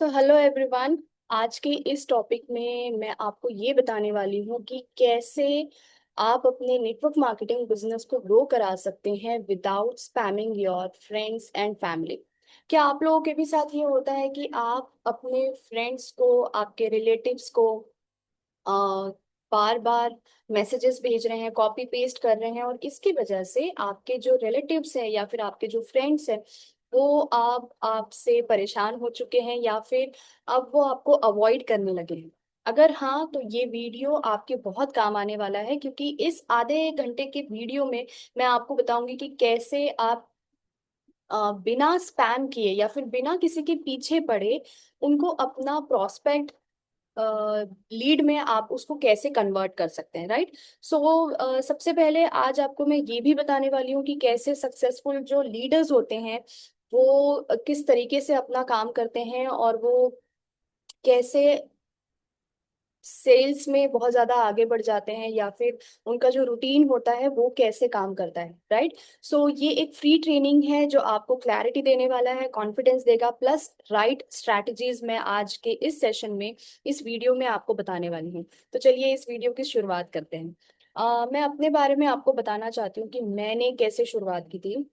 तो hello everyone. आज के इस टॉपिक में मैं आपको ये बताने वाली हूँ कि कैसे आप अपने नेटवर्क मार्केटिंग बिजनेस को ग्रो करा सकते हैं without spamming your friends and family. क्या आप लोगों के भी साथ ये होता है कि आप अपने फ्रेंड्स को, आपके रिलेटिव्स को बार बार मैसेजेस भेज रहे हैं, कॉपी पेस्ट कर रहे हैं, और इसकी वजह से आपके जो रिलेटिव्स हैं या फिर आपके जो फ्रेंड्स हैं वो आपसे परेशान हो चुके हैं, या फिर अब वो आपको अवॉइड करने लगे हैं? अगर हाँ, तो ये वीडियो आपके बहुत काम आने वाला है, क्योंकि इस आधे घंटे के वीडियो में मैं आपको बताऊंगी कि कैसे आप बिना स्पैम किए या फिर बिना किसी के पीछे पड़े उनको अपना प्रोस्पेक्ट लीड में आप उसको कैसे कन्वर्ट कर सकते हैं, राइट? सो सबसे पहले आज आपको मैं ये भी बताने वाली हूँ कि कैसे सक्सेसफुल जो लीडर्स होते हैं वो किस तरीके से अपना काम करते हैं, और वो कैसे सेल्स में बहुत ज्यादा आगे बढ़ जाते हैं, या फिर उनका जो रूटीन होता है वो कैसे काम करता है, राइट? सो ये एक फ्री ट्रेनिंग है जो आपको क्लैरिटी देने वाला है, कॉन्फिडेंस देगा, प्लस राइट स्ट्रैटेजीज मैं आज के इस सेशन में, इस वीडियो में आपको बताने वाली हूँ। तो चलिए इस वीडियो की शुरुआत करते हैं। मैं अपने बारे में आपको बताना चाहती हूँ कि मैंने कैसे शुरुआत की थी।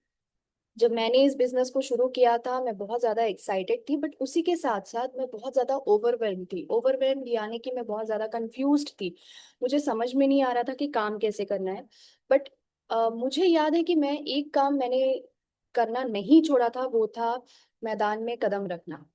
जब मैंने इस बिजनेस को शुरू किया था मैं बहुत ज़्यादा एक्साइटेड थी, बट उसी के साथ साथ मैं बहुत ज़्यादा ओवरवेल्म यानी कि मैं बहुत ज़्यादा कंफ्यूज्ड थी। मुझे समझ में नहीं आ रहा था कि काम कैसे करना है। बट मुझे याद है कि मैं एक काम मैंने करना नहीं छोड़ा था, वो था मैदान में कदम रखना।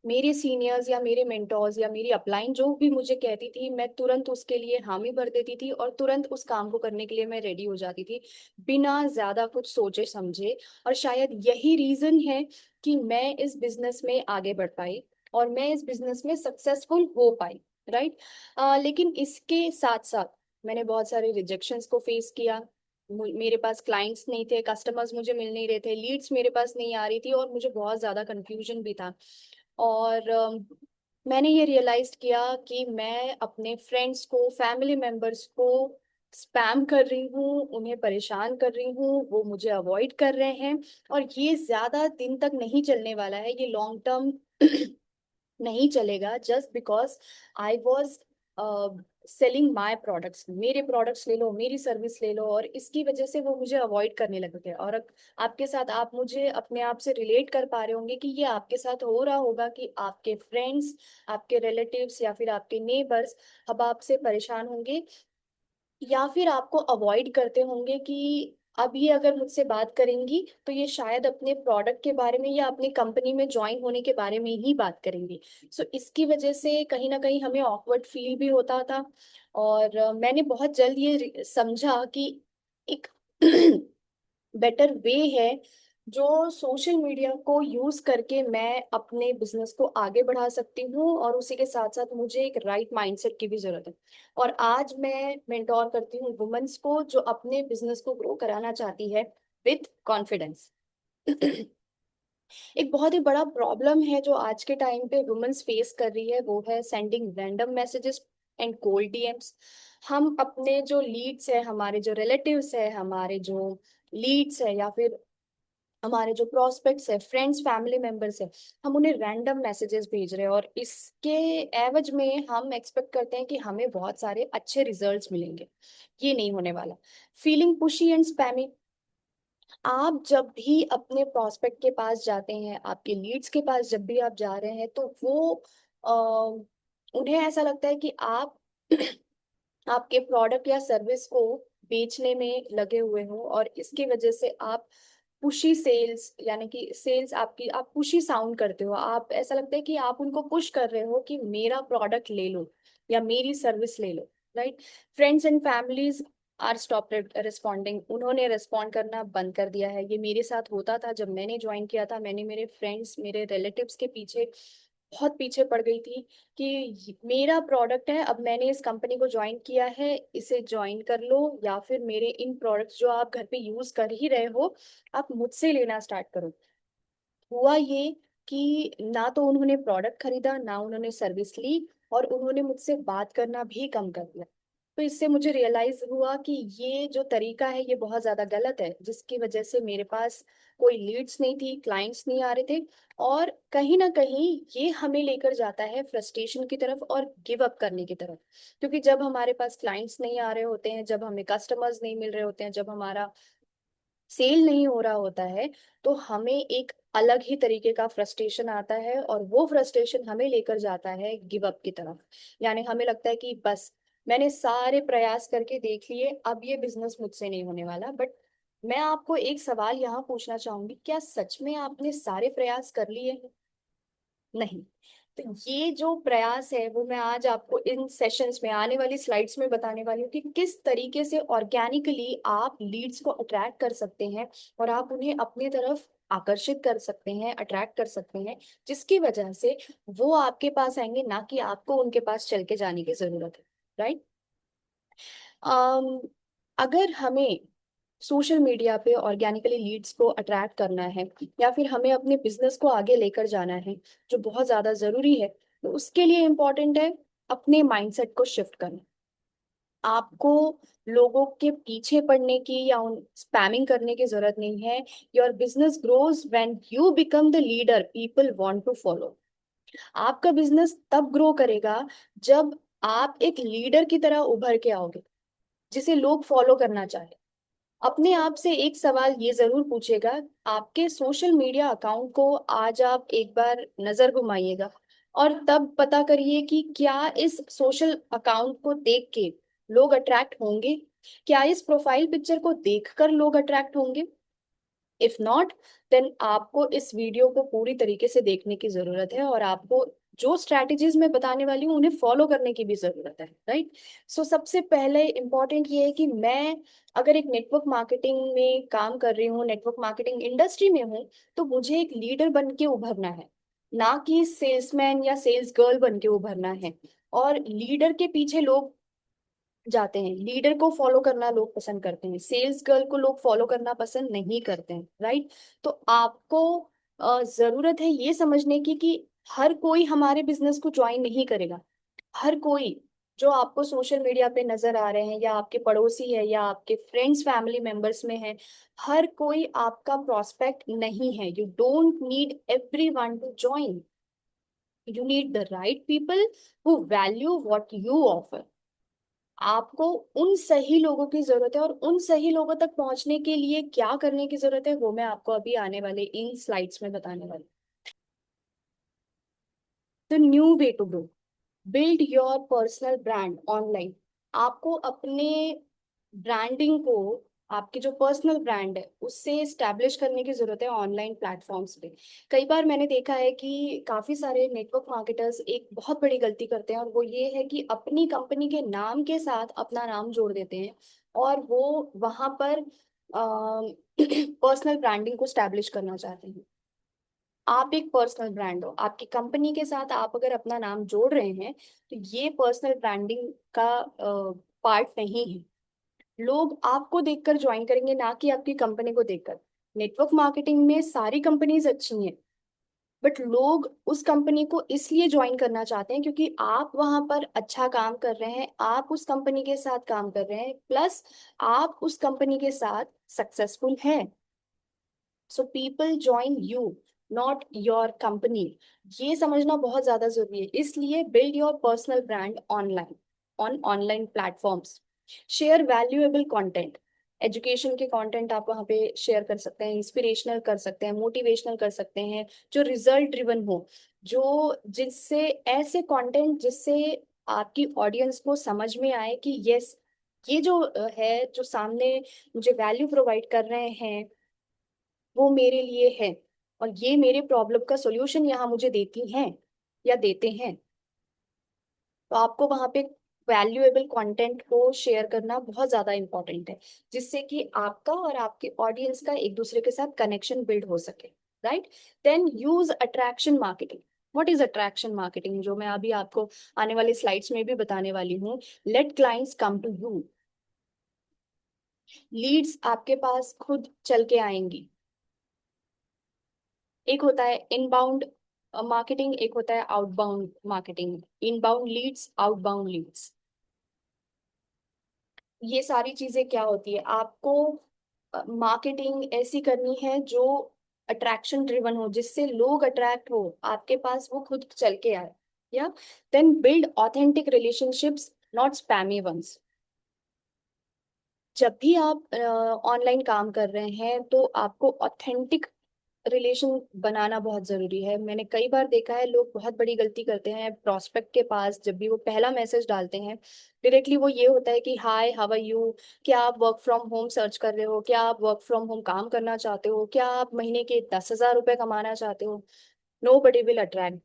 मेरे सीनियर्स या मेरे मेंटोर्स या मेरी अपलाइन जो भी मुझे कहती थी, मैं तुरंत उसके लिए हामी भर देती थी और तुरंत उस काम को करने के लिए मैं रेडी हो जाती थी, बिना ज्यादा कुछ सोचे समझे। और शायद यही रीजन है कि मैं इस बिजनेस में आगे बढ़ पाई और मैं इस बिजनेस में सक्सेसफुल हो पाई, राइट? लेकिन इसके साथ साथ मैंने बहुत सारे रिजेक्शंस को फेस किया। मेरे पास क्लाइंट्स नहीं थे, कस्टमर्स मुझे मिल नहीं रहे थे, लीड्स मेरे पास नहीं आ रही थी, और मुझे बहुत ज्यादा कंफ्यूजन भी था। और मैंने ये रियलाइज किया कि मैं अपने फ्रेंड्स को, फैमिली मेंबर्स को स्पैम कर रही हूँ, उन्हें परेशान कर रही हूँ, वो मुझे अवॉइड कर रहे हैं। और ये ज्यादा दिन तक नहीं चलने वाला है, ये लॉन्ग टर्म नहीं चलेगा, just because I was selling my products. मेरे प्रोडक्ट्स ले लो, मेरी सर्विस ले लो, और इसकी वजह से वो मुझे अवॉइड करने लगे थे। और आपके साथ, आप मुझे अपने आप से रिलेट कर पा रहे होंगे कि ये आपके साथ हो रहा होगा कि आपके फ्रेंड्स, आपके रिलेटिव्स या फिर आपके नेबर्स अब आपसे परेशान होंगे, या फिर आपको अवॉइड करते होंगे कि अब ये अगर मुझसे बात करेंगी तो ये शायद अपने प्रोडक्ट के बारे में या अपनी कंपनी में ज्वाइन होने के बारे में ही बात करेंगी। सो इसकी वजह से कहीं ना कहीं हमें ऑकवर्ड फील भी होता था। और मैंने बहुत जल्द ये समझा कि एक बेटर वे है जो सोशल मीडिया को यूज करके मैं अपने बिजनेस को आगे बढ़ा सकती हूँ, और उसी के साथ साथ मुझे एक राइट माइंडसेट की भी जरूरत है। और आज मैं मेंटोर करती हूँ वुमेन्स को जो अपने बिजनेस को ग्रो कराना चाहती है विथ कॉन्फिडेंस। एक बहुत ही बड़ा प्रॉब्लम है जो आज के टाइम पे वुमेन्स फेस कर रही है, वो है sending random messages and cold DMs. हम अपने जो लीड्स है, हमारे जो रिलेटिव्स है, हमारे जो लीड्स है, या फिर हमारे जो प्रोस्पेक्ट्स है, फ्रेंड्स, फैमिली मेंबर्स है, हम उन्हें रैंडम मैसेजेस भेज रहे हैं, और इसके एवज में हम एक्सपेक्ट करते हैं कि हमें बहुत सारे अच्छे रिजल्ट्स मिलेंगे। ये नहीं होने वाला। Feeling pushy and spammy. आप जब भी अपने प्रोस्पेक्ट के पास जाते हैं, आपके लीड्स के पास जब भी आप जा रहे हैं, तो वो उन्हें ऐसा लगता है कि आप आपके प्रोडक्ट या सर्विस को बेचने में लगे हुए हो, और इसकी वजह से आप पुशी सेल्स, यानी कि सेल्स आपकी, आप पुशी साउंड करते हो, आप ऐसा लगता है कि आप उनको पुश कर रहे हो कि मेरा प्रोडक्ट ले लो या मेरी सर्विस ले लो, right? Friends and families are stop responding. उन्होंने रिस्पॉन्ड करना बंद कर दिया है। ये मेरे साथ होता था जब मैंने ज्वाइन किया था। मैंने मेरे फ्रेंड्स, मेरे रिलेटिव्स के पीछे बहुत पीछे पड़ गई थी कि मेरा प्रोडक्ट है, अब मैंने इस कंपनी को ज्वाइन किया है, इसे ज्वाइन कर लो, या फिर मेरे इन प्रोडक्ट्स जो आप घर पे यूज कर ही रहे हो आप मुझसे लेना स्टार्ट करो। हुआ ये कि ना तो उन्होंने प्रोडक्ट खरीदा, ना उन्होंने सर्विस ली, और उन्होंने मुझसे बात करना भी कम कर दिया। तो इससे मुझे रियलाइज हुआ कि ये जो तरीका है ये बहुत ज्यादा गलत है, जिसकी वजह से मेरे पास कोई लीड्स नहीं थी, क्लाइंट्स नहीं आ रहे थे, और कहीं ना कहीं ये हमें लेकर जाता है फ्रस्ट्रेशन की तरफ और गिव अप करने की तरफ। क्योंकि जब हमारे पास क्लाइंट्स नहीं आ रहे होते हैं, जब हमें कस्टमर्स नहीं मिल रहे होते हैं, जब हमारा सेल नहीं हो रहा होता है, तो हमें एक अलग ही तरीके का फ्रस्ट्रेशन आता है, और वो फ्रस्ट्रेशन हमें लेकर जाता है गिव अप की तरफ। यानी हमें लगता है कि बस मैंने सारे प्रयास करके देख लिए, अब ये बिजनेस मुझसे नहीं होने वाला। बट मैं आपको एक सवाल यहाँ पूछना चाहूंगी, क्या सच में आपने सारे प्रयास कर लिए हैं? नहीं। तो ये जो प्रयास है वो मैं आज आपको इन सेशंस में, आने वाली स्लाइड्स में बताने वाली हूँ कि किस तरीके से ऑर्गेनिकली आप लीड्स को अट्रैक्ट कर सकते हैं और आप उन्हें अपनी तरफ आकर्षित कर सकते हैं, अट्रैक्ट कर सकते हैं, जिसकी वजह से वो आपके पास आएंगे, ना कि आपको उनके पास चल के जाने की जरूरत है। राइट। अगर हमें सोशल मीडिया पे ऑर्गेनिकली लीड्स को अट्रैक्ट करना है, या फिर हमें अपने बिजनेस को आगे लेकर जाना है, जो बहुत ज्यादा जरूरी है, तो उसके लिए इम्पोर्टेंट है अपने माइंडसेट को शिफ्ट करना। आपको लोगों के पीछे पड़ने की या उन स्पैमिंग करने की जरूरत नहीं है। Your business grows when you become the leader people want to follow. आपका बिजनेस तब ग्रो करेगा जब आप एक लीडर की तरह उभर के आओगे, जिसे लोग फॉलो करना चाहे। अपने आप से एक सवाल ये जरूर पूछेगा, आपके सोशल मीडिया अकाउंट को आज आप एक बार नजर घुमाइएगा, और तब पता करिए कि क्या इस सोशल अकाउंट को देख के लोग अट्रैक्ट होंगे, क्या इस प्रोफाइल पिक्चर को देखकर लोग अट्रैक्ट होंगे। इफ नॉट, देन आपको इस वीडियो को पूरी तरीके से देखने की जरूरत है, और आपको जो स्ट्रैटेजीज मैं बताने वाली हूँ उन्हें फॉलो करने की भी जरूरत है। राइट। सो सबसे पहले इंपॉर्टेंट ये है कि मैं अगर एक नेटवर्क मार्केटिंग में काम कर रही हूँ, नेटवर्क मार्केटिंग इंडस्ट्री में हूँ, तो मुझे एक लीडर बन के उभरना है, ना कि सेल्समैन या सेल्स गर्ल बन के उभरना है। और लीडर के पीछे लोग जाते हैं, लीडर को फॉलो करना लोग पसंद करते हैं, सेल्स गर्ल को लोग फॉलो करना पसंद नहीं करते हैं। राइट। तो आपको जरूरत है ये समझने की कि हर कोई हमारे बिजनेस को ज्वाइन नहीं करेगा। हर कोई जो आपको सोशल मीडिया पे नजर आ रहे हैं, या आपके पड़ोसी है, या आपके फ्रेंड्स फैमिली मेंबर्स में है, हर कोई आपका प्रोस्पेक्ट नहीं है। You don't need every one two join. You need the right people who value what you offer. आपको उन सही लोगों की जरूरत है, और उन सही लोगों तक पहुंचने के लिए क्या करने की जरूरत है वो मैं आपको अभी आने वाले इन स्लाइड्स में बताने वाली। The new way to grow, build your personal brand online. आपको अपने ब्रांडिंग को, आपकी जो पर्सनल ब्रांड है उससे स्टैब्लिश करने की जरूरत है ऑनलाइन प्लेटफॉर्म्स पे। कई बार मैंने देखा है कि काफी सारे नेटवर्क मार्केटर्स एक बहुत बड़ी गलती करते हैं, और वो ये है कि अपनी कंपनी के नाम के साथ अपना नाम जोड़ देते हैं, और वो वहां पर पर्सनल ब्रांडिंग को स्टैब्लिश करना चाहते हैं। आप एक पर्सनल ब्रांड हो, आपकी कंपनी के साथ आप अगर अपना नाम जोड़ रहे हैं, तो ये पर्सनल ब्रांडिंग का पार्ट नहीं है। लोग आपको देखकर ज्वाइन करेंगे, ना कि आपकी कंपनी को देखकर। नेटवर्क मार्केटिंग में सारी कंपनीज अच्छी हैं, बट लोग उस कंपनी को इसलिए ज्वाइन करना चाहते हैं क्योंकि आप वहां पर अच्छा काम कर रहे हैं, आप उस कंपनी के साथ काम कर रहे हैं, प्लस आप उस कंपनी के साथ सक्सेसफुल हैं। So people join you, not your company. ये समझना बहुत ज्यादा जरूरी है। इसलिए build your personal brand online, on online platforms. Share valuable content. Education के कंटेंट आप वहाँ पे शेयर कर सकते हैं, इंस्पिरेशनल कर सकते हैं, मोटिवेशनल कर सकते हैं, जो रिजल्ट ड्रिवन हो, जो जिससे ऐसे कंटेंट जिससे आपकी ऑडियंस को समझ में आए कि यस, ये जो है, जो सामने मुझे वैल्यू प्रोवाइड कर रहे हैं, वो मेरे लिए है, और ये मेरे प्रॉब्लम का सॉल्यूशन यहाँ मुझे देती हैं या देते हैं। तो आपको वहां पे वैल्यूएबल कंटेंट को शेयर करना बहुत ज्यादा इंपॉर्टेंट है, जिससे कि आपका और आपके ऑडियंस का एक दूसरे के साथ कनेक्शन बिल्ड हो सके। Right. Then use attraction marketing. What is attraction marketing, जो मैं अभी आपको आने वाले स्लाइड्स में भी बताने वाली हूँ। Let clients come to you. Leads आपके पास खुद चल के आएंगी। एक होता है इनबाउंड मार्केटिंग, एक होता है outbound marketing. Inbound leads, outbound leads. ये सारी चीजें क्या होती है, आपको मार्केटिंग ऐसी करनी है जो अट्रैक्शन ड्रिवन हो, जिससे लोग अट्रैक्ट हो आपके पास, वो खुद चल के आए। या then build authentic relationships, not spammy ones. जब भी आप ऑनलाइन काम कर रहे हैं तो आपको ऑथेंटिक रिलेशन बनाना बहुत जरूरी है। मैंने कई बार देखा है लोग बहुत बड़ी गलती करते हैं प्रोस्पेक्ट के पास, जब भी वो पहला मैसेज डालते हैं डायरेक्टली वो ये होता है कि हाय हाउ आर यू, क्या आप वर्क फ्रॉम होम सर्च कर रहे हो, क्या आप वर्क फ्रॉम होम काम करना चाहते हो, क्या आप महीने के 10,000 रुपए कमाना चाहते हो। Nobody will attract.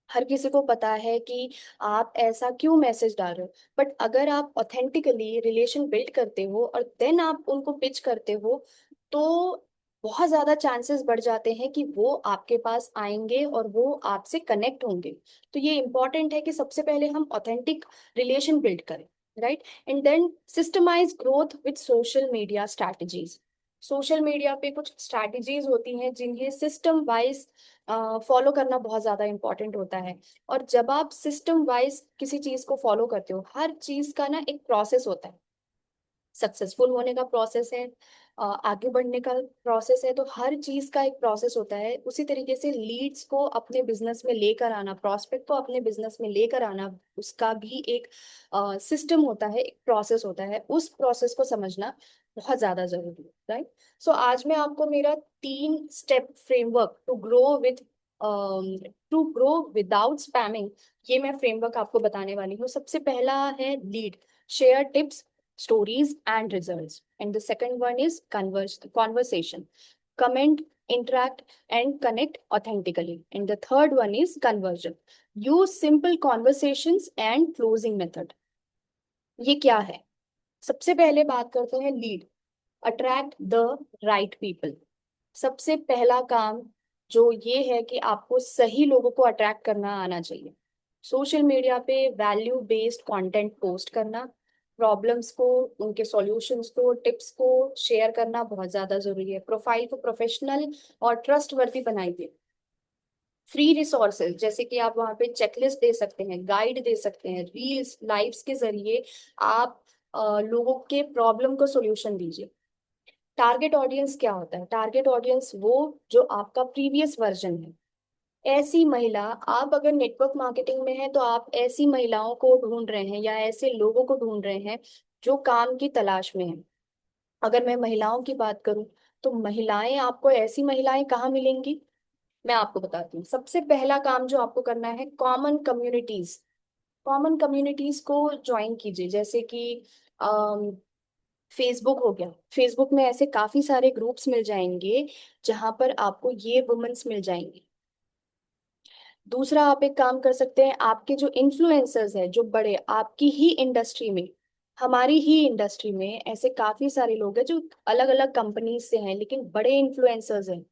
हर किसी को पता है कि आप ऐसा क्यों मैसेज डाल रहे हो। बट अगर आप ऑथेंटिकली रिलेशन बिल्ड करते हो और देन आप उनको पिच करते हो, तो बहुत ज्यादा चांसेस बढ़ जाते हैं कि वो आपके पास आएंगे और वो आपसे कनेक्ट होंगे। तो ये इंपॉर्टेंट है कि सबसे पहले हम ऑथेंटिक रिलेशन बिल्ड करें, right. And then systemize growth with social media strategies. Social media पे कुछ स्ट्रैटेजीज होती हैं जिन्हें सिस्टम वाइज फॉलो करना बहुत ज्यादा इंपॉर्टेंट होता है। और जब आप सिस्टम वाइज किसी चीज को फॉलो करते हो, हर चीज का ना एक प्रोसेस होता है। सक्सेसफुल होने का प्रोसेस है, आगे बढ़ने का प्रोसेस है, तो हर चीज का एक प्रोसेस होता है। उसी तरीके से लीड्स को अपने बिजनेस में लेकर आना, प्रोस्पेक्ट को अपने बिजनेस में लेकर आना, उसका भी एक सिस्टम होता है, एक प्रोसेस होता है। उस प्रोसेस को समझना बहुत ज्यादा जरूरी है, राइट। सो आज मैं आपको मेरा 3 step framework to grow without spamming, ये मैं फ्रेमवर्क आपको बताने वाली हूँ। सबसे पहला है lead, share tips, stories and results. And the second one is conversation, comment, interact and connect authentically. And the third one is conversion, use simple conversations and closing method। ये क्या है? सबसे पहले बात करते हैं lead, attract the right people. सबसे पहला काम जो ये है कि आपको सही लोगों को अट्रैक्ट करना आना चाहिए। सोशल मीडिया पे वैल्यू बेस्ड कंटेंट पोस्ट करना, प्रॉब्लम्स को, उनके सॉल्यूशंस को, टिप्स को शेयर करना बहुत ज्यादा जरूरी है। प्रोफाइल को प्रोफेशनल और ट्रस्टवर्दी बनाइए। फ्री रिसोर्सेज जैसे कि आप वहाँ पे चेकलिस्ट दे सकते हैं, गाइड दे सकते हैं, रील्स लाइव्स के जरिए आप लोगों के प्रॉब्लम को सोल्यूशन दीजिए। टारगेट ऑडियंस क्या होता है? टारगेट ऑडियंस वो जो आपका प्रीवियस वर्जन है। ऐसी महिला, आप अगर नेटवर्क मार्केटिंग में है तो आप ऐसी महिलाओं को ढूंढ रहे हैं या ऐसे लोगों को ढूंढ रहे हैं जो काम की तलाश में है। अगर मैं महिलाओं की बात करूं तो महिलाएं, आपको ऐसी महिलाएं कहाँ मिलेंगी? मैं आपको बताती हूँ। सबसे पहला काम जो आपको करना है, कॉमन कम्युनिटीज। कॉमन कम्युनिटीज को ज्वाइन कीजिए, जैसे कि फेसबुक हो गया। फेसबुक में ऐसे काफी सारे ग्रुप्स मिल जाएंगे जहां पर आपको ये वुमेन्स मिल जाएंगी। दूसरा आप एक काम कर सकते हैं, आपके जो इन्फ्लुएंसर्स हैं, जो बड़े आपकी ही इंडस्ट्री में, हमारी ही इंडस्ट्री में ऐसे काफी सारे लोग हैं जो अलग अलग कंपनीज से हैं लेकिन बड़े इन्फ्लुएंसर्स हैं।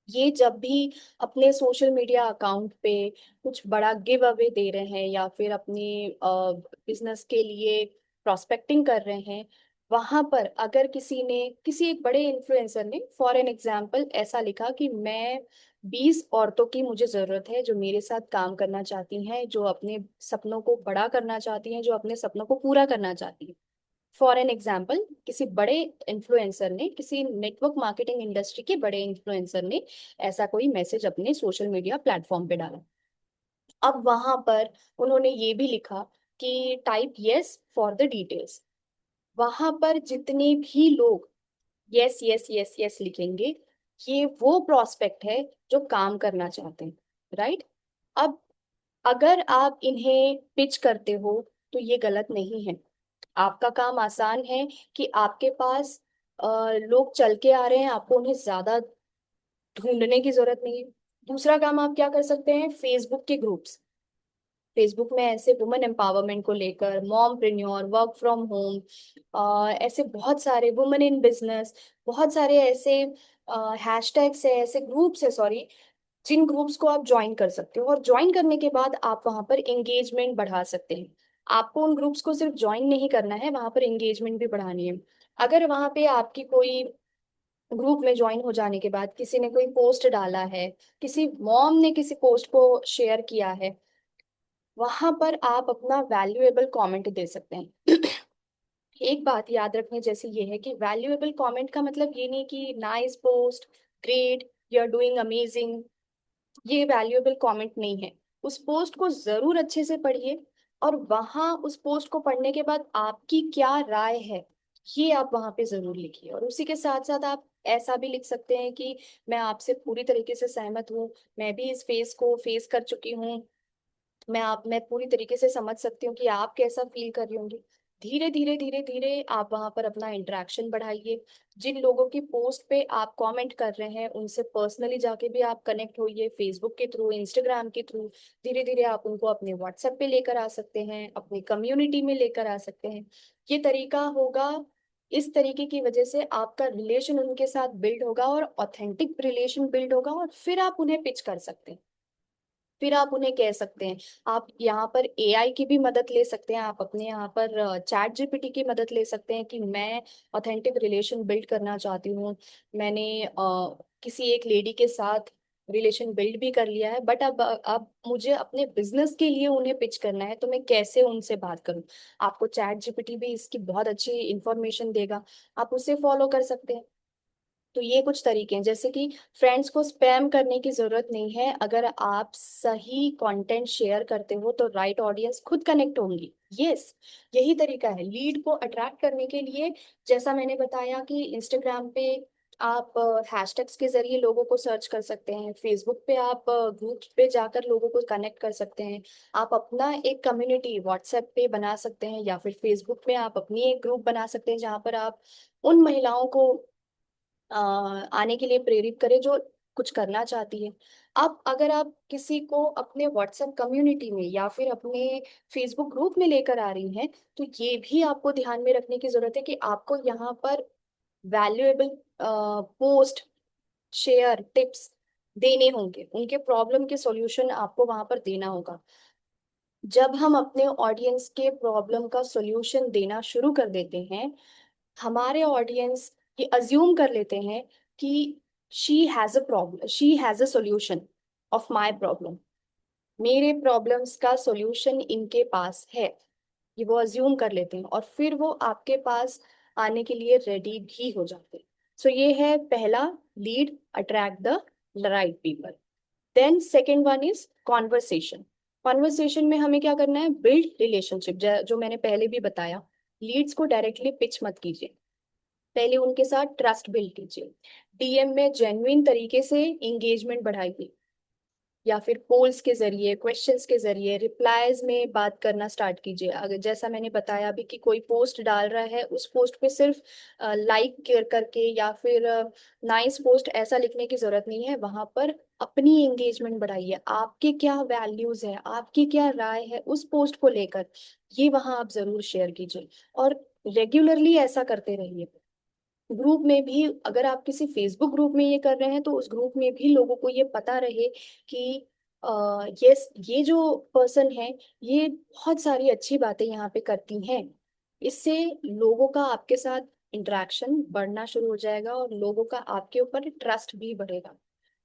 ये जब भी अपने सोशल मीडिया अकाउंट पे कुछ बड़ा गिव अवे दे रहे हैं या फिर अपनी बिजनेस के लिए प्रोस्पेक्टिंग कर रहे हैं, वहां पर अगर किसी ने, किसी एक बड़े इन्फ्लुएंसर ने फॉर एन एग्जाम्पल ऐसा लिखा कि मैं 20 औरतों की मुझे जरूरत है जो मेरे साथ काम करना चाहती हैं, जो अपने सपनों को बड़ा करना चाहती हैं, जो अपने सपनों को पूरा करना चाहती हैं। फॉर एन एग्जाम्पल किसी बड़े इन्फ्लुएंसर ने, किसी नेटवर्क मार्केटिंग इंडस्ट्री के बड़े इन्फ्लुएंसर ने ऐसा कोई मैसेज अपने सोशल मीडिया प्लेटफॉर्म पे डाला। अब वहां पर उन्होंने ये भी लिखा कि type yes for the details. वहां पर जितने भी लोग यस यस यस यस लिखेंगे, ये वो प्रोस्पेक्ट है जो काम करना चाहते हैं, राइट। अब अगर आप इन्हें पिच करते हो तो ये गलत नहीं है। आपका काम आसान है कि आपके पास लोग चल के आ रहे हैं, आपको उन्हें ज्यादा ढूंढने की जरूरत नहीं है। दूसरा काम आप क्या कर सकते हैं, फेसबुक के ग्रुप्स। फेसबुक में ऐसे वुमेन एम्पावरमेंट को लेकर, मॉमप्रेन्योर, वर्क फ्रॉम होम, ऐसे बहुत सारे वुमेन इन बिजनेस, बहुत सारे ऐसे हैशटैग्स है, ऐसे ग्रुप्स है, सॉरी, जिन ग्रुप्स को आप ज्वाइन कर सकते हो। और ज्वाइन करने के बाद आप वहां पर एंगेजमेंट बढ़ा सकते हैं। आपको उन ग्रुप्स को सिर्फ ज्वाइन नहीं करना है, वहां पर एंगेजमेंट भी बढ़ानी है। अगर वहां पे आपकी कोई ग्रुप में ज्वाइन हो जाने के बाद किसी ने कोई पोस्ट डाला है, किसी मॉम ने किसी पोस्ट को शेयर किया है, वहां पर आप अपना वैल्यूएबल कमेंट दे सकते हैं। एक बात याद रखने जैसे ये है कि वैल्यूएबल कमेंट का मतलब ये नहीं कि nice post, great, you are doing amazing, ये वैल्यूएबल कमेंट नहीं है। उस पोस्ट को जरूर अच्छे से पढ़िए, और वहां उस पोस्ट को पढ़ने के बाद आपकी क्या राय है ये आप वहां पे जरूर लिखिए। और उसी के साथ साथ आप ऐसा भी लिख सकते हैं कि मैं आपसे पूरी तरीके से सहमत हूँ, मैं भी इस फेस को फेस कर चुकी हूँ, मैं पूरी तरीके से समझ सकती हूँ कि आप कैसा फील कर रही होंगी। धीरे धीरे धीरे धीरे आप वहां पर अपना इंटरेक्शन बढ़ाइए। जिन लोगों की पोस्ट पे आप कमेंट कर रहे हैं उनसे पर्सनली जाके भी आप कनेक्ट होइए, फेसबुक के थ्रू, इंस्टाग्राम के थ्रू। धीरे धीरे आप उनको अपने व्हाट्सएप पे लेकर आ सकते हैं, अपनी कम्युनिटी में लेकर आ सकते हैं। ये तरीका होगा। इस तरीके की वजह से आपका रिलेशन उनके साथ बिल्ड होगा और ऑथेंटिक रिलेशन बिल्ड होगा, और फिर आप उन्हें पिच कर सकते हैं। फिर आप उन्हें कह सकते हैं, आप यहाँ पर एआई की भी मदद ले सकते हैं, आप अपने यहाँ पर चैट जीपीटी की मदद ले सकते हैं कि मैं ऑथेंटिक रिलेशन बिल्ड करना चाहती हूँ। मैंने किसी एक लेडी के साथ रिलेशन बिल्ड भी कर लिया है, बट अब मुझे अपने बिजनेस के लिए उन्हें पिच करना है, तो मैं कैसे उनसे बात करूँ। आपको चैट जीपीटी भी इसकी बहुत अच्छी इंफॉर्मेशन देगा, आप उसे फॉलो कर सकते हैं। तो ये कुछ तरीके हैं, जैसे कि फ्रेंड्स को स्पैम करने की जरूरत नहीं है। अगर आप सही कंटेंट शेयर करते हो तो राइट ऑडियंस खुद कनेक्ट होंगी। यस, यही तरीका है लीड को अट्रैक्ट करने के लिए। जैसा मैंने बताया कि इंस्टाग्राम पे आप हैशटैग्स के जरिए लोगों को सर्च कर सकते हैं, फेसबुक पे आप ग्रुप्स पे जाकर लोगों को कनेक्ट कर सकते हैं, आप अपना एक कम्युनिटी व्हाट्सएप पे बना सकते हैं, या फिर फेसबुक में आप अपनी एक ग्रुप बना सकते हैं जहाँ पर आप उन महिलाओं को आने के लिए प्रेरित करे जो कुछ करना चाहती है। अब अगर आप किसी को अपने व्हाट्सएप कम्युनिटी में या फिर अपने फेसबुक ग्रुप में लेकर आ रही हैं, तो ये भी आपको ध्यान में रखने की जरूरत है कि आपको यहाँ पर वैल्यूएबल पोस्ट, शेयर, टिप्स देने होंगे, उनके प्रॉब्लम के सॉल्यूशन आपको वहां पर देना होगा। जब हम अपने ऑडियंस के प्रॉब्लम का सॉल्यूशन देना शुरू कर देते हैं, हमारे ऑडियंस ये अज्यूम कर लेते हैं कि she has a problem, she has a solution of my problem, मेरे प्रॉब्लम्स का सॉल्यूशन इनके पास है। ये वो अज्यूम कर लेते हैं और फिर वो आपके पास आने के लिए रेडी भी हो जाते हैं। सो ये है पहला, lead, attract the right people. Then second one is conversation. Conversation में हमें क्या करना है, बिल्ड रिलेशनशिप, जो मैंने पहले भी बताया। लीड्स को डायरेक्टली पिच मत कीजिए, पहले उनके साथ ट्रस्ट बिल्ड कीजिए। डीएम में जेन्युइन तरीके से इंगेजमेंट बढ़ाइए, या फिर पोल्स के जरिए, क्वेश्चंस के जरिए, रिप्लाईज में बात करना स्टार्ट कीजिए। अगर जैसा मैंने बताया अभी कि कोई पोस्ट डाल रहा है, उस पोस्ट पे सिर्फ लाइक करके या फिर नाइस पोस्ट ऐसा लिखने की जरूरत नहीं है। वहां पर अपनी एंगेजमेंट बढ़ाइए, आपके क्या वैल्यूज है, आपकी क्या राय है उस पोस्ट को लेकर, ये वहां आप जरूर शेयर कीजिए। और रेगुलरली ऐसा करते रहिए। ग्रुप में भी, अगर आप किसी फेसबुक ग्रुप में ये कर रहे हैं तो उस ग्रुप में भी लोगों को ये पता रहे कि यस, ये जो पर्सन है ये बहुत सारी अच्छी बातें यहाँ पे करती हैं। इससे लोगों का आपके साथ इंटरेक्शन बढ़ना शुरू हो जाएगा और लोगों का आपके ऊपर ट्रस्ट भी बढ़ेगा।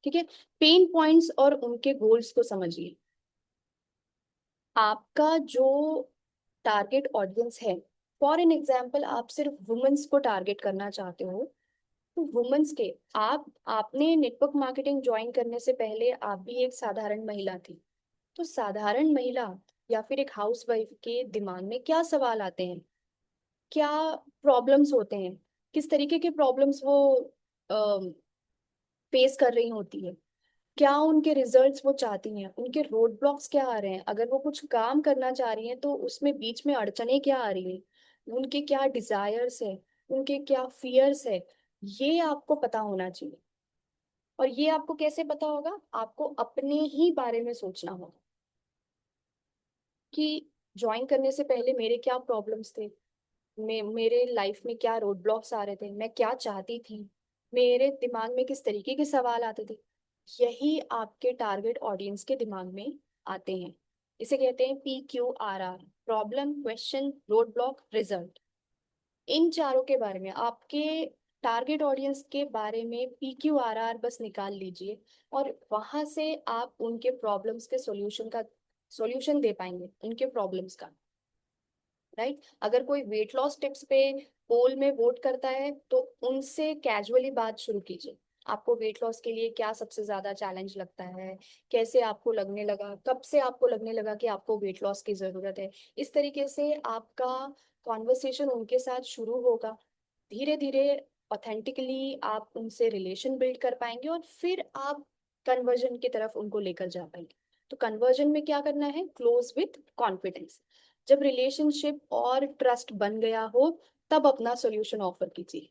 ठीक है। पेन पॉइंट्स और उनके गोल्स को समझिए। आपका जो टारगेट ऑडियंस है, फॉर एन एग्जाम्पल आप सिर्फ वुमेन्स को टारगेट करना चाहते हो, तो वुमेन्स के, आपने नेटवर्क मार्केटिंग ज्वाइन करने से पहले आप भी एक साधारण महिला थी। तो साधारण महिला या फिर एक हाउसवाइफ के दिमाग में क्या सवाल आते हैं, क्या प्रॉब्लम्स होते हैं, किस तरीके के प्रॉब्लम्स वो फेस कर रही होती है, क्या उनके रिजल्ट्स वो चाहती हैं, उनके रोड ब्लॉक्स क्या आ रहे हैं, अगर वो कुछ काम करना चाह रही हैं तो उसमें बीच में अड़चने क्या आ रही हैं, उनके क्या डिजायर्स है, उनके क्या फियर्स है, ये आपको पता होना चाहिए। और ये आपको कैसे पता होगा, आपको अपने ही बारे में सोचना होगा कि ज्वाइन करने से पहले मेरे क्या प्रॉब्लम्स थे, मेरे लाइफ में क्या रोड ब्लॉक्स आ रहे थे, मैं क्या चाहती थी, मेरे दिमाग में किस तरीके के सवाल आते थे। यही आपके टारगेट ऑडियंस के दिमाग में आते हैं। इसे कहते हैं PQRR, problem, question, road block, result. इन चारों के बारे में, आपके टारगेट ऑडियंस के बारे में PQRR बस निकाल लीजिए, और वहां से आप उनके प्रॉब्लम्स के सॉल्यूशन का सॉल्यूशन दे पाएंगे उनके प्रॉब्लम्स का, राइट। अगर कोई वेट लॉस टिप्स पे पोल में वोट करता है तो उनसे कैजुअली बात शुरू कीजिए। आपको वेट लॉस के लिए क्या सबसे ज्यादा चैलेंज लगता है, कैसे आपको लगने लगा, कब से आपको लगने लगा कि आपको वेट लॉस की जरूरत है। इस तरीके से आपका कॉन्वर्सेशन उनके साथ शुरू होगा। धीरे धीरे ऑथेंटिकली आप उनसे रिलेशन बिल्ड कर पाएंगे और फिर आप कन्वर्जन की तरफ उनको लेकर जा पाएंगे। तो कन्वर्जन में क्या करना है, क्लोज विथ कॉन्फिडेंस। जब रिलेशनशिप और ट्रस्ट बन गया हो तब अपना सॉल्यूशन ऑफर कीजिए।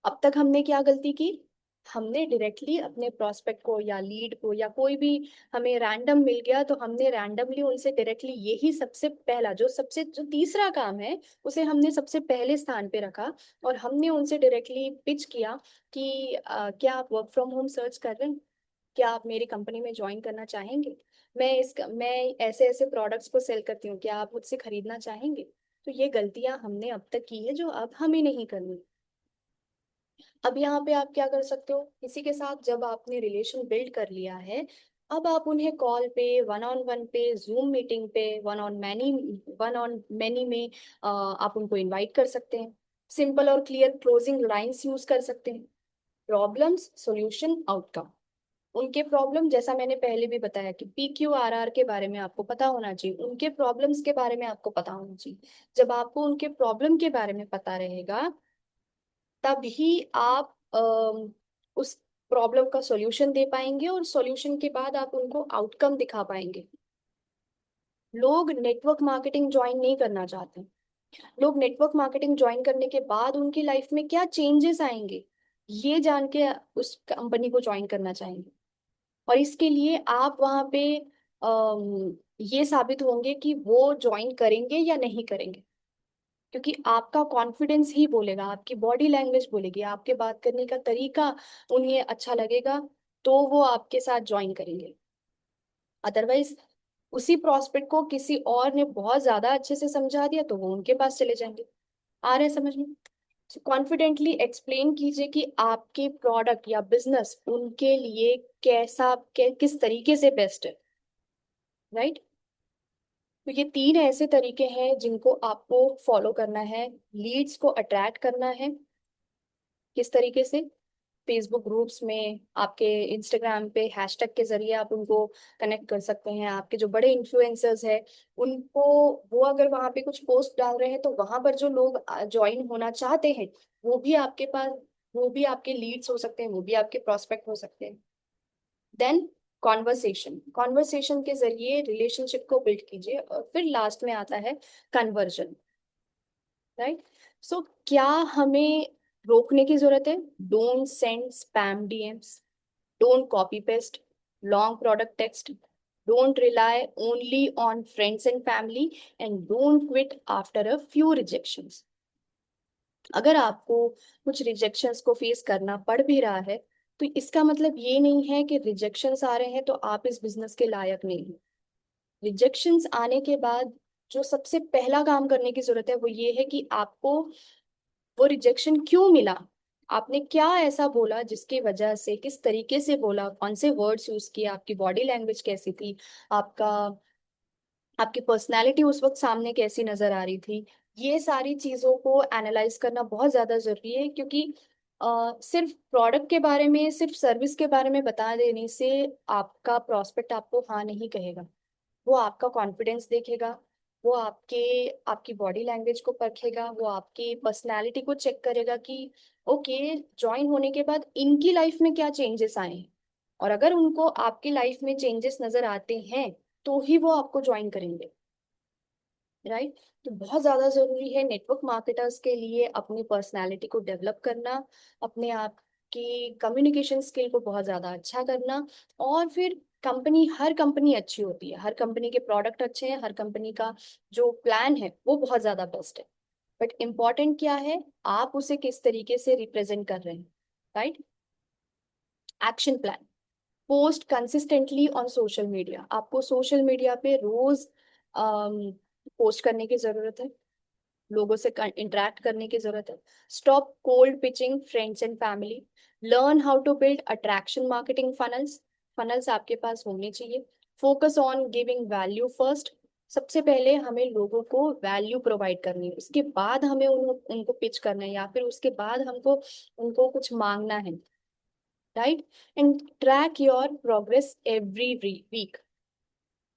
अब तक हमने क्या गलती की, हमने डायरेक्टली अपने प्रोस्पेक्ट को या लीड को या कोई भी हमें रैंडम मिल गया तो हमने रैंडमली उनसे डायरेक्टली यही सबसे पहला जो तीसरा काम है उसे हमने सबसे पहले स्थान पे रखा और हमने उनसे डायरेक्टली पिच किया कि क्या आप वर्क फ्रॉम होम सर्च कर रहे हैं, क्या आप मेरी कंपनी में ज्वाइन करना चाहेंगे, मैं ऐसे ऐसे प्रोडक्ट्स को सेल करती हूँ, क्या आप मुझसे खरीदना चाहेंगे। तो ये गलतियां हमने अब तक की है जो अब हमें नहीं करनी। अब यहाँ पे आप क्या कर सकते हो, किसी के साथ जब आपने रिलेशन बिल्ड कर लिया है, अब आप उन्हें कॉल पे, वन ऑन वन पे, जूम मीटिंग पे, वन ऑन मैनी में आप उनको इनवाइट कर सकते हैं। सिंपल और क्लियर क्लोजिंग लाइंस यूज कर सकते हैं। Problems, solution, outcome. उनके प्रॉब्लम, जैसा मैंने पहले भी बताया कि PQRR के बारे में आपको पता होना चाहिए, उनके प्रॉब्लम्स के बारे में आपको पता होना चाहिए। जब आपको उनके प्रॉब्लम के बारे में पता रहेगा तभी आप उस प्रॉब्लम का सॉल्यूशन दे पाएंगे और सॉल्यूशन के बाद आप उनको आउटकम दिखा पाएंगे। लोग नेटवर्क मार्केटिंग ज्वाइन नहीं करना चाहते। लोग नेटवर्क मार्केटिंग ज्वाइन करने के बाद उनकी लाइफ में क्या चेंजेस आएंगे ये जान के उस कंपनी को ज्वाइन करना चाहेंगे। और इसके लिए आप वहां पे ये साबित होंगे कि वो ज्वाइन करेंगे या नहीं करेंगे, क्योंकि आपका कॉन्फिडेंस ही बोलेगा, आपकी बॉडी लैंग्वेज बोलेगी, आपके बात करने का तरीका उन्हें अच्छा लगेगा तो वो आपके साथ ज्वाइन करेंगे। अदरवाइज उसी प्रॉस्पेक्ट को किसी और ने बहुत ज्यादा अच्छे से समझा दिया तो वो उनके पास चले जाएंगे। आ रहे हैं समझ में। कॉन्फिडेंटली एक्सप्लेन कीजिए कि आपके प्रोडक्ट या बिजनेस उनके लिए किस तरीके से बेस्ट है, राइट। तो ये तीन ऐसे तरीके हैं जिनको आपको फॉलो करना है। लीड्स को अट्रैक्ट करना है, किस तरीके से, फेसबुक ग्रुप्स में, आपके इंस्टाग्राम पे हैशटैग के जरिए आप उनको कनेक्ट कर सकते हैं। आपके जो बड़े इन्फ्लुएंसर्स हैं उनको, वो अगर वहां पे कुछ पोस्ट डाल रहे हैं तो वहां पर जो लोग ज्वाइन होना चाहते हैं वो भी आपके पास, वो भी आपके लीड्स हो सकते हैं, वो भी आपके प्रोस्पेक्ट हो सकते हैं। देन कॉन्वर्सेशन, कॉन्वर्सेशन के जरिए रिलेशनशिप को बिल्ड कीजिए और फिर लास्ट में आता है कन्वर्जन, राइट। सो क्या हमें रोकने की जरूरत है, don't send spam DMs, don't copy paste long product text, don't rely only on friends and family, and don't quit after a few rejections. अगर आपको कुछ रिजेक्शंस को फेस करना पड़ भी रहा है तो इसका मतलब ये नहीं है कि रिजेक्शंस आ रहे हैं तो आप इस बिजनेस के लायक नहीं हैं। रिजेक्शंस आने के बाद जो सबसे पहला काम करने की जरूरत है वो ये है कि आपको वो रिजेक्शन क्यों मिला, आपने क्या ऐसा बोला जिसकी वजह से, किस तरीके से बोला, कौन से वर्ड्स यूज किए, आपकी बॉडी लैंग्वेज कैसी थी, आपका आपकी पर्सनालिटी उस वक्त सामने कैसी नजर आ रही थी। ये सारी चीजों को एनालाइज करना बहुत ज्यादा जरूरी है, क्योंकि सिर्फ प्रोडक्ट के बारे में, सिर्फ सर्विस के बारे में बता देने से आपका प्रोस्पेक्ट आपको हाँ नहीं कहेगा। वो आपका कॉन्फिडेंस देखेगा, वो आपकी बॉडी लैंग्वेज को परखेगा, वो आपकी पर्सनालिटी को चेक करेगा कि ओके, ज्वाइन होने के बाद इनकी लाइफ में क्या चेंजेस आए हैं। और अगर उनको आपकी लाइफ में चेंजेस नजर आते हैं तो ही वो आपको ज्वाइन करेंगे, राइट। तो बहुत ज्यादा जरूरी है नेटवर्क मार्केटर्स के लिए अपनी पर्सनालिटी को डेवलप करना, अपने आप की कम्युनिकेशन स्किल को बहुत ज्यादा अच्छा करना। और फिर हर कंपनी अच्छी होती है, हर कंपनी के प्रोडक्ट अच्छे हैं, हर कंपनी का जो प्लान है वो बहुत ज्यादा बेस्ट है। बट इम्पॉर्टेंट क्या है, आप उसे किस तरीके से रिप्रेजेंट कर रहे हैं, right. Action plan, post consistently on social media. आपको सोशल मीडिया पे रोज पोस्ट करने की जरूरत है, लोगों से इंटरेक्ट करने की जरूरत है। Stop cold pitching friends and family, learn how to build attraction marketing funnels. Funnels आपके पास होने चाहिए। Focus on giving value first. सबसे पहले हमें लोगों को वैल्यू प्रोवाइड करनी है, उसके बाद हमें उनको पिच करना है, या फिर उसके बाद हमको उनको कुछ मांगना है, right. And track your progress every week.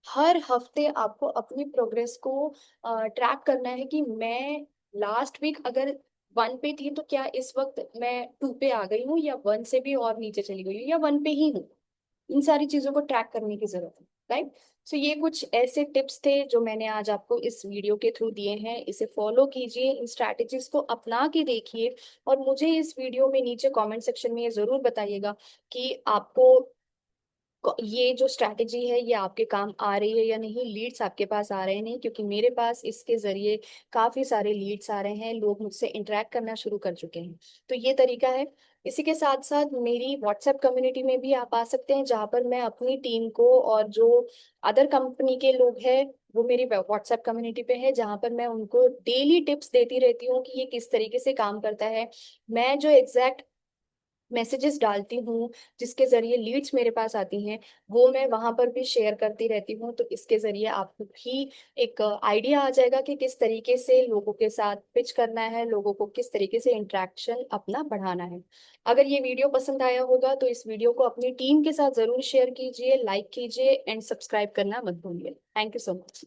हर हफ्ते आपको अपनी प्रोग्रेस को ट्रैक करना है कि मैं लास्ट वीक अगर 1 पे थी तो क्या इस वक्त मैं 2 पे आ गई हूँ, या 1 से भी और नीचे चली गई हूँ, या 1 पे ही हूँ। इन सारी चीजों को ट्रैक करने की जरूरत है, राइट। सो ये कुछ ऐसे टिप्स थे जो मैंने आज आपको इस वीडियो के थ्रू दिए हैं। इसे फॉलो कीजिए, इन स्ट्रैटेजीज को अपना के देखिए, और मुझे इस वीडियो में नीचे कमेंट सेक्शन में ये जरूर बताइएगा कि आपको ये जो स्ट्रैटेजी है ये आपके काम आ रही है या नहीं, लीड्स आपके पास आ रहे हैं नहीं, क्योंकि मेरे पास इसके जरिए काफी सारे लीड्स आ रहे हैं, लोग मुझसे इंटरेक्ट करना शुरू कर चुके हैं। तो ये तरीका है। इसी के साथ साथ मेरी व्हाट्सएप कम्युनिटी में भी आप आ सकते हैं, जहाँ पर मैं अपनी टीम को और जो अदर कंपनी के लोग हैं वो मेरी व्हाट्सएप कम्युनिटी पे है, जहाँ पर मैं उनको डेली टिप्स देती रहती हूँ कि ये किस तरीके से काम करता है। मैं जो एग्जैक्ट मैसेजेस डालती हूँ जिसके जरिए लीड्स मेरे पास आती हैं, वो मैं वहां पर भी शेयर करती रहती हूँ। तो इसके जरिए आपको भी एक आइडिया आ जाएगा कि किस तरीके से लोगों के साथ पिच करना है, लोगों को किस तरीके से इंटरेक्शन अपना बढ़ाना है। अगर ये वीडियो पसंद आया होगा तो इस वीडियो को अपनी टीम के साथ जरूर शेयर कीजिए, लाइक कीजिए एंड सब्सक्राइब करना मत भूलिए। Thank you so much.